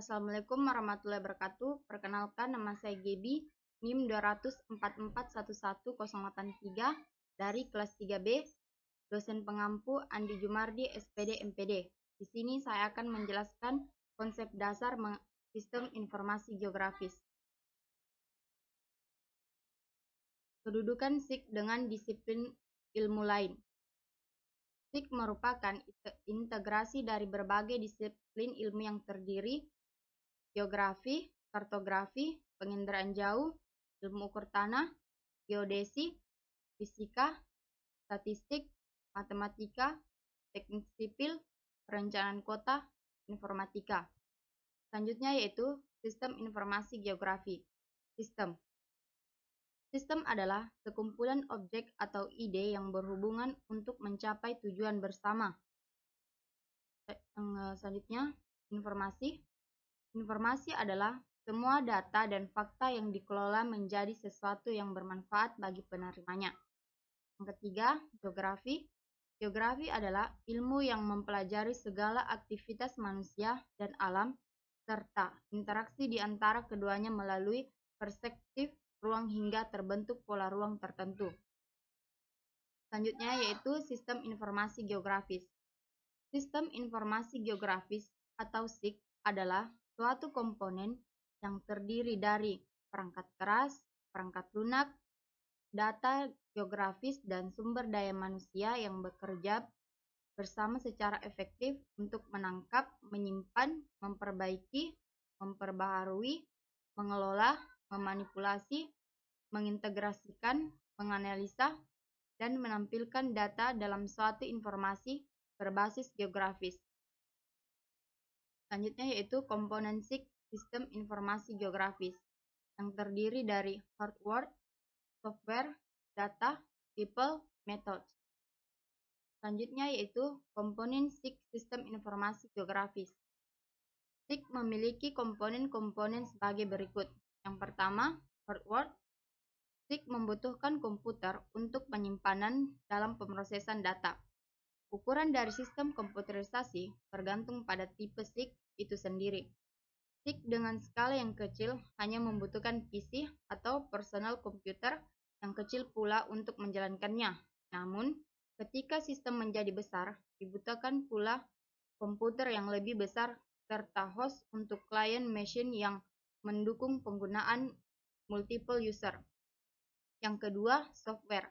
Assalamualaikum warahmatullahi wabarakatuh. Perkenalkan, nama saya Gebi, NIM 244111083 dari kelas 3B, dosen pengampu Andi Jumardi, SPD MPD. Di sini saya akan menjelaskan konsep dasar sistem informasi geografis. Kedudukan SIG dengan disiplin ilmu lain. SIG merupakan integrasi dari berbagai disiplin ilmu yang terdiri geografi, kartografi, penginderaan jauh, ilmu ukur tanah, geodesi, fisika, statistik, matematika, teknik sipil, perencanaan kota, informatika. Selanjutnya yaitu sistem informasi geografi. Sistem adalah sekumpulan objek atau ide yang berhubungan untuk mencapai tujuan bersama. Selanjutnya, informasi. Informasi adalah semua data dan fakta yang dikelola menjadi sesuatu yang bermanfaat bagi penerimanya. Yang ketiga, geografi. Geografi adalah ilmu yang mempelajari segala aktivitas manusia dan alam, serta interaksi di antara keduanya melalui perspektif ruang hingga terbentuk pola ruang tertentu. Selanjutnya yaitu sistem informasi geografis. Sistem informasi geografis atau SIG adalah suatu komponen yang terdiri dari perangkat keras, perangkat lunak, data geografis, dan sumber daya manusia yang bekerja bersama secara efektif untuk menangkap, menyimpan, memperbaiki, memperbaharui, mengelola, memanipulasi, mengintegrasikan, menganalisa, dan menampilkan data dalam suatu informasi berbasis geografis. Selanjutnya yaitu komponen SIG, sistem informasi geografis, yang terdiri dari hardware, software, data, people, methods. Selanjutnya yaitu komponen SIG, sistem informasi geografis. SIG memiliki komponen-komponen sebagai berikut. Yang pertama, hardware. SIG membutuhkan komputer untuk penyimpanan dalam pemrosesan data. Ukuran dari sistem komputerisasi tergantung pada tipe SIG itu sendiri. SIG dengan skala yang kecil hanya membutuhkan PC atau personal computer yang kecil pula untuk menjalankannya. Namun, ketika sistem menjadi besar, dibutuhkan pula komputer yang lebih besar serta host untuk client machine yang mendukung penggunaan multiple user. Yang kedua, software.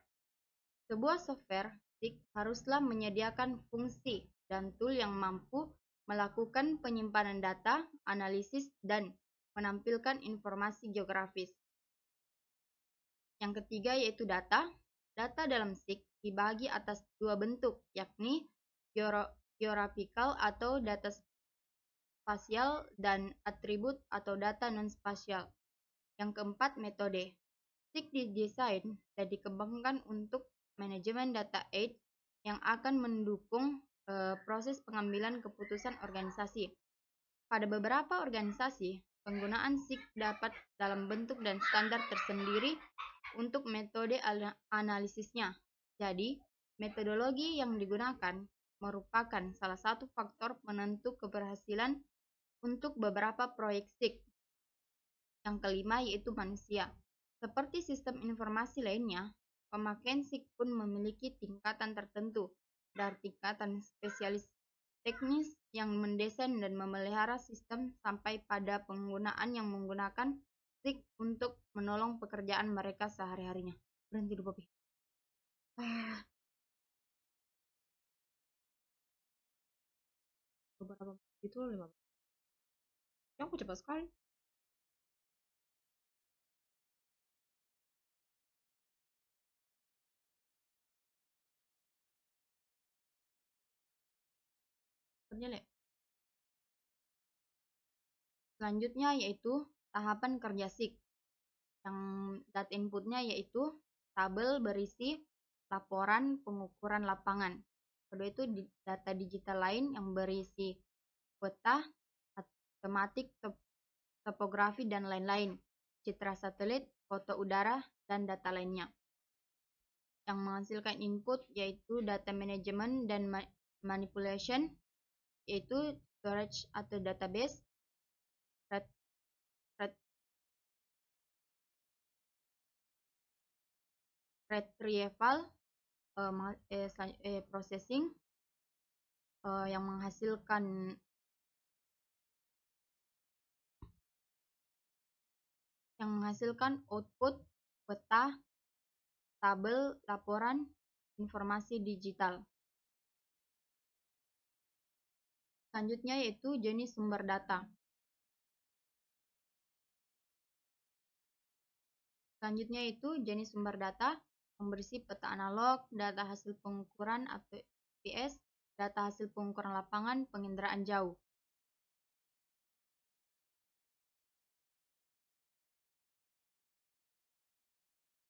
Sebuah software SIG haruslah menyediakan fungsi dan tool yang mampu melakukan penyimpanan data, analisis, dan menampilkan informasi geografis. Yang ketiga yaitu data. Data dalam SIG dibagi atas dua bentuk, yakni geographical atau data spasial dan atribut atau data non-spasial. Yang keempat, metode. SIG didesain dan dikembangkan untuk manajemen data aid yang akan mendukung proses pengambilan keputusan organisasi. Pada beberapa organisasi, penggunaan SIG dapat dalam bentuk dan standar tersendiri untuk metode analisisnya. Jadi, metodologi yang digunakan merupakan salah satu faktor penentu keberhasilan untuk beberapa proyek SIG. Yang kelima yaitu manusia. Seperti sistem informasi lainnya, pemakaian SIG pun memiliki tingkatan tertentu, dari tingkatan spesialis teknis yang mendesain dan memelihara sistem sampai pada penggunaan yang menggunakan SIG untuk menolong pekerjaan mereka sehari-harinya. Berhenti dulu, Bobi. Beberapa itu 5 menit. Yang aku cepat sekali. Selanjutnya yaitu tahapan kerja SIG. Yang data inputnya yaitu tabel berisi laporan pengukuran lapangan. Kedua itu data digital lain yang berisi peta, tematik, topografi, dan lain-lain. Citra satelit, foto udara, dan data lainnya. Yang menghasilkan input yaitu data management dan manipulation, yaitu storage atau database, retrieval processing yang menghasilkan output peta, tabel, laporan, informasi digital. Selanjutnya yaitu jenis sumber data. Selanjutnya itu jenis sumber data yang berisi peta analog, data hasil pengukuran APS, data hasil pengukuran lapangan, penginderaan jauh.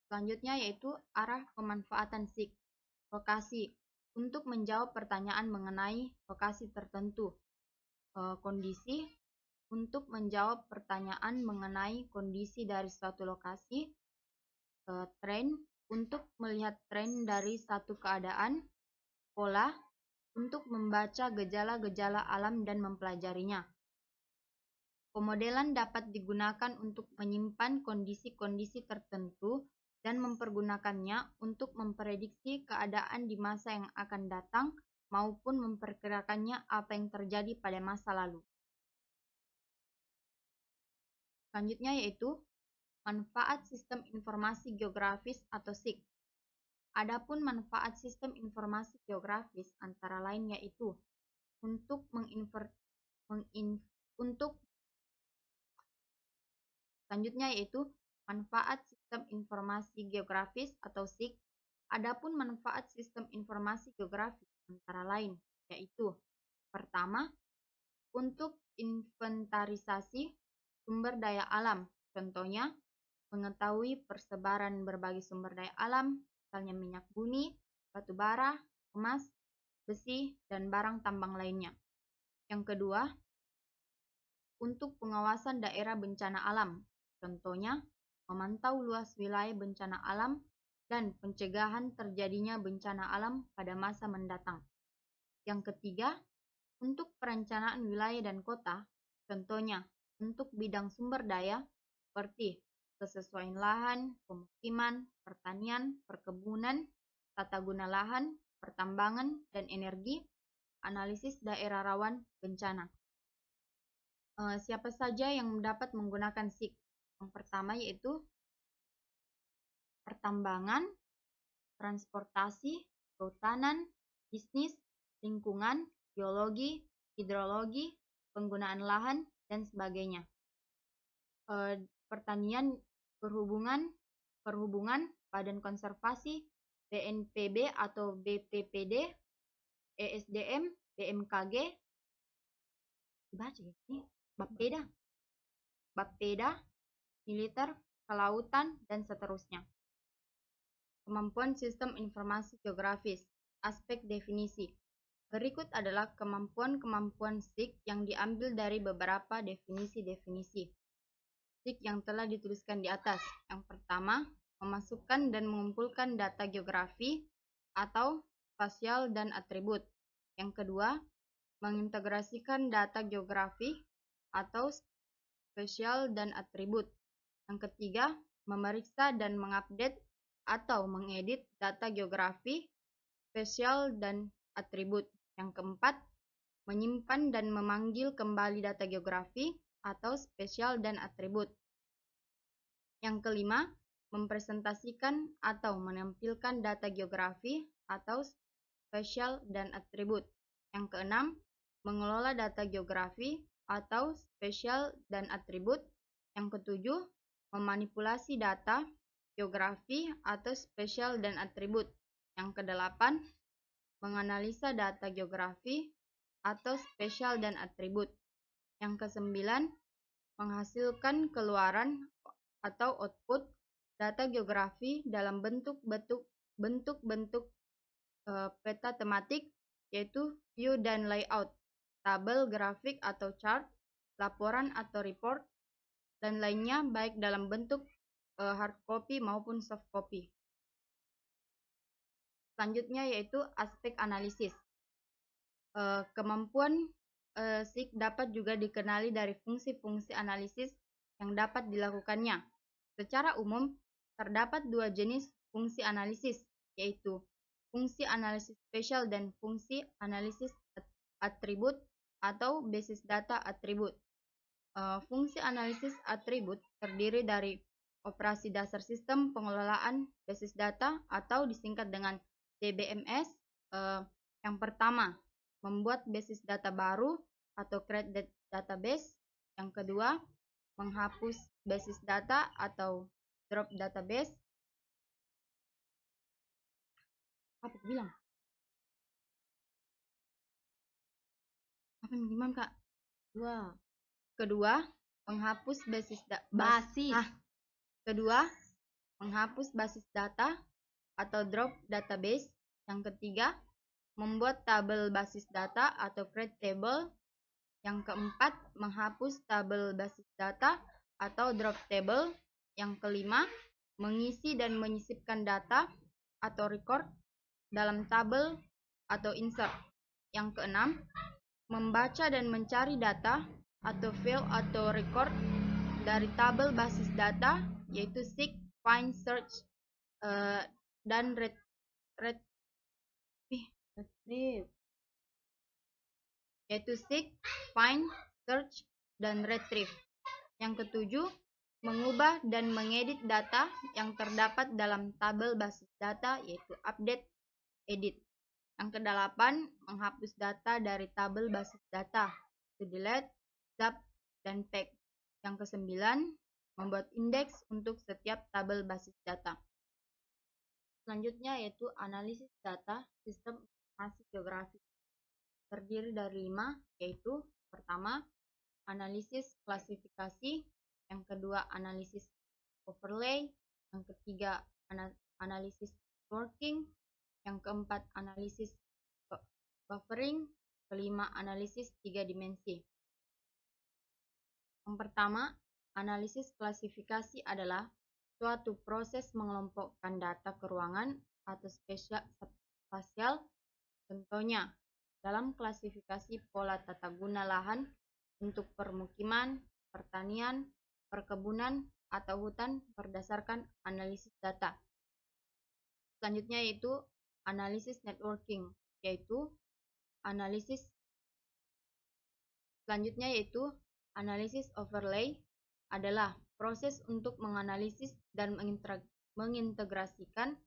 Selanjutnya yaitu arah pemanfaatan SIG, lokasi, untuk menjawab pertanyaan mengenai lokasi tertentu. Kondisi, untuk menjawab pertanyaan mengenai kondisi dari suatu lokasi. Tren, untuk melihat tren dari satu keadaan. Pola, untuk membaca gejala-gejala alam dan mempelajarinya. Pemodelan dapat digunakan untuk menyimpan kondisi-kondisi tertentu dan mempergunakannya untuk memprediksi keadaan di masa yang akan datang maupun memperkirakannya apa yang terjadi pada masa lalu. Selanjutnya yaitu manfaat sistem informasi geografis atau SIG. Adapun manfaat sistem informasi geografis antara lain yaitu selanjutnya yaitu manfaat sistem informasi geografis atau SIG. Adapun manfaat sistem informasi geografis antara lain yaitu pertama, untuk inventarisasi sumber daya alam. Contohnya, mengetahui persebaran berbagai sumber daya alam, misalnya minyak bumi, batu bara, emas, besi, dan barang tambang lainnya. Yang kedua, untuk pengawasan daerah bencana alam. Contohnya, memantau luas wilayah bencana alam dan pencegahan terjadinya bencana alam pada masa mendatang. Yang ketiga, untuk perencanaan wilayah dan kota. Contohnya, untuk bidang sumber daya seperti kesesuaian lahan, pemukiman, pertanian, perkebunan, tata guna lahan, pertambangan, dan energi, analisis daerah rawan bencana. Siapa saja yang dapat menggunakan SIG? Yang pertama yaitu pertambangan, transportasi, kehutanan, bisnis, lingkungan, geologi, hidrologi, penggunaan lahan, dan sebagainya. Pertanian, perhubungan, Badan Konservasi, BNPB atau BPPD, ESDM, BMKG, Bapeda, militer, kelautan, dan seterusnya. Kemampuan sistem informasi geografis, aspek definisi. Berikut adalah kemampuan-kemampuan SIG yang diambil dari beberapa definisi-definisi SIG yang telah dituliskan di atas. Yang pertama, memasukkan dan mengumpulkan data geografi atau spasial dan atribut. Yang kedua, mengintegrasikan data geografi atau spasial dan atribut. Yang ketiga, memeriksa dan mengupdate atau mengedit data geografi, spasial, dan atribut. Yang keempat, menyimpan dan memanggil kembali data geografi atau spasial dan atribut. Yang kelima, mempresentasikan atau menampilkan data geografi atau spasial dan atribut. Yang keenam, mengelola data geografi atau spasial dan atribut. Yang ketujuh, memanipulasi data geografi atau spasial dan atribut. Yang kedelapan, menganalisa data geografi atau spasial dan atribut. Yang kesembilan, menghasilkan keluaran atau output data geografi dalam bentuk-bentuk peta tematik, yaitu view dan layout, tabel, grafik atau chart, laporan atau report, dan lainnya baik dalam bentuk hard copy maupun soft copy. Selanjutnya yaitu aspek analisis. Kemampuan SIG dapat juga dikenali dari fungsi-fungsi analisis yang dapat dilakukannya. Secara umum, terdapat dua jenis fungsi analisis, yaitu fungsi analisis spesial dan fungsi analisis atribut atau basis data atribut. Fungsi analisis atribut terdiri dari operasi dasar sistem pengelolaan basis data atau disingkat dengan DBMS. Yang pertama, membuat basis data baru atau create database. Yang kedua, menghapus basis data atau drop database. Apa bilang? Apa yang gimana, Kak? Kedua, menghapus Kedua, menghapus basis data atau drop database. Yang ketiga, membuat tabel basis data atau create table. Yang keempat, menghapus tabel basis data atau drop table. Yang kelima, mengisi dan menyisipkan data atau record dalam tabel atau insert. Yang keenam, membaca dan mencari data atau file atau record dari tabel basis data, yaitu seek, find, search, dan retrieve. Yaitu seek, find, search, dan retrieve. Yang ketujuh, mengubah dan mengedit data yang terdapat dalam tabel basis data, yaitu update, edit. Yang kedelapan, menghapus data dari tabel basis data, to delete, zap, dan pack. Yang kesembilan, membuat indeks untuk setiap tabel basis data. Selanjutnya yaitu analisis data sistem informasi geografis. Terdiri dari 5, yaitu pertama, analisis klasifikasi, yang kedua, analisis overlay, yang ketiga, analisis working, yang keempat, analisis buffering, kelima, analisis 3 dimensi. Yang pertama, analisis klasifikasi adalah suatu proses mengelompokkan data ke ruangan atau spasial. Contohnya, dalam klasifikasi pola tata guna lahan untuk permukiman, pertanian, perkebunan, atau hutan berdasarkan analisis data. Selanjutnya yaitu analisis networking, yaitu analisis overlay adalah proses untuk menganalisis dan mengintegrasikan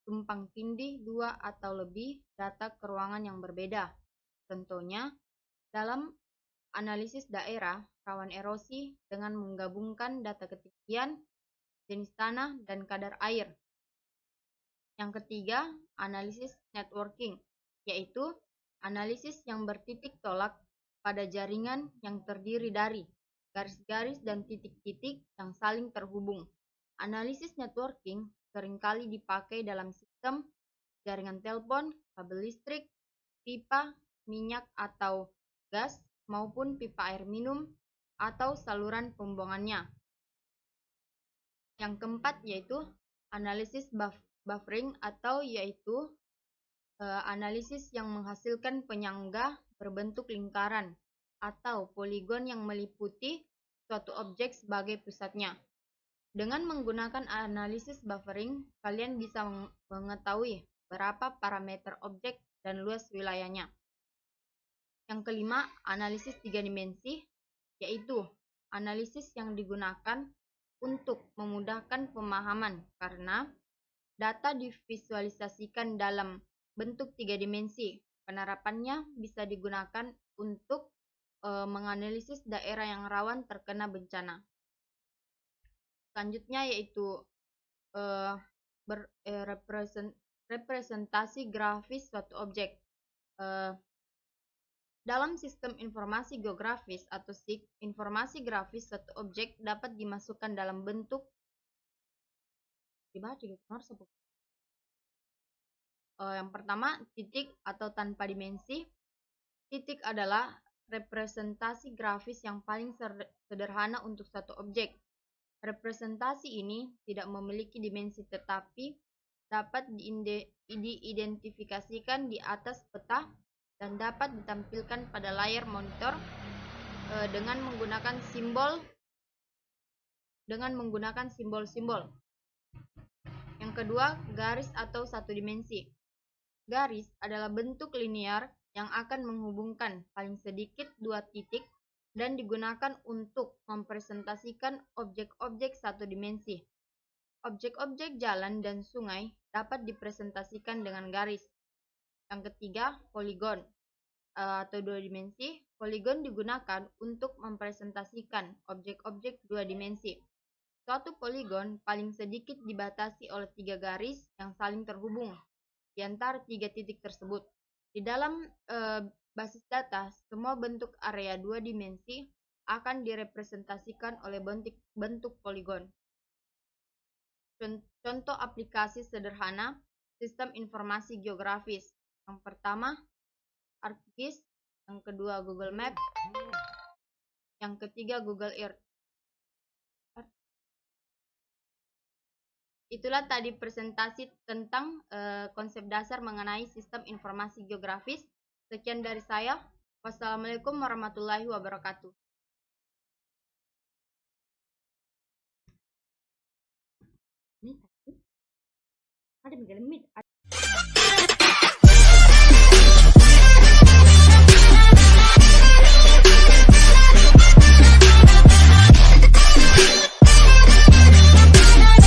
tumpang tindih 2 atau lebih data ke ruangan yang berbeda. Contohnya, dalam analisis daerah rawan erosi dengan menggabungkan data ketinggian, jenis tanah, dan kadar air. Yang ketiga, analisis networking, yaitu analisis yang bertitik tolak pada jaringan yang terdiri dari garis-garis dan titik-titik yang saling terhubung. Analisis networking seringkali dipakai dalam sistem jaringan telepon, kabel listrik, pipa minyak atau gas, maupun pipa air minum atau saluran pembuangannya. Yang keempat yaitu analisis buffering atau yaitu analisis yang menghasilkan penyangga berbentuk lingkaran atau poligon yang meliputi suatu objek sebagai pusatnya. Dengan menggunakan analisis buffering, kalian bisa mengetahui berapa parameter objek dan luas wilayahnya. Yang kelima, analisis 3 dimensi, yaitu analisis yang digunakan untuk memudahkan pemahaman karena data divisualisasikan dalam bentuk 3 dimensi. Penerapannya bisa digunakan untuk menganalisis daerah yang rawan terkena bencana. Selanjutnya yaitu representasi grafis suatu objek. Dalam sistem informasi geografis atau SIG, informasi grafis suatu objek dapat dimasukkan dalam bentuk yang pertama, titik atau tanpa dimensi. Titik adalah representasi grafis yang paling sederhana untuk satu objek. Representasi ini tidak memiliki dimensi tetapi dapat diidentifikasikan di atas peta dan dapat ditampilkan pada layar monitor dengan menggunakan simbol-simbol. Yang Yang kedua, garis atau satu dimensi. Garis adalah bentuk linear yang akan menghubungkan paling sedikit dua titik dan digunakan untuk mempresentasikan objek-objek satu dimensi. Objek-objek jalan dan sungai dapat dipresentasikan dengan garis. Yang ketiga, poligon atau dua dimensi. Poligon digunakan untuk mempresentasikan objek-objek dua dimensi. Suatu poligon paling sedikit dibatasi oleh tiga garis yang saling terhubung di antara tiga titik tersebut. Di dalam basis data, semua bentuk area dua dimensi akan direpresentasikan oleh bentuk poligon. Contoh aplikasi sederhana sistem informasi geografis. Yang pertama, ArcGIS. Yang kedua, Google Map. Yang ketiga, Google Earth. Itulah tadi presentasi tentang konsep dasar mengenai sistem informasi geografis. Sekian dari saya. Wassalamualaikum warahmatullahi wabarakatuh. Ini ada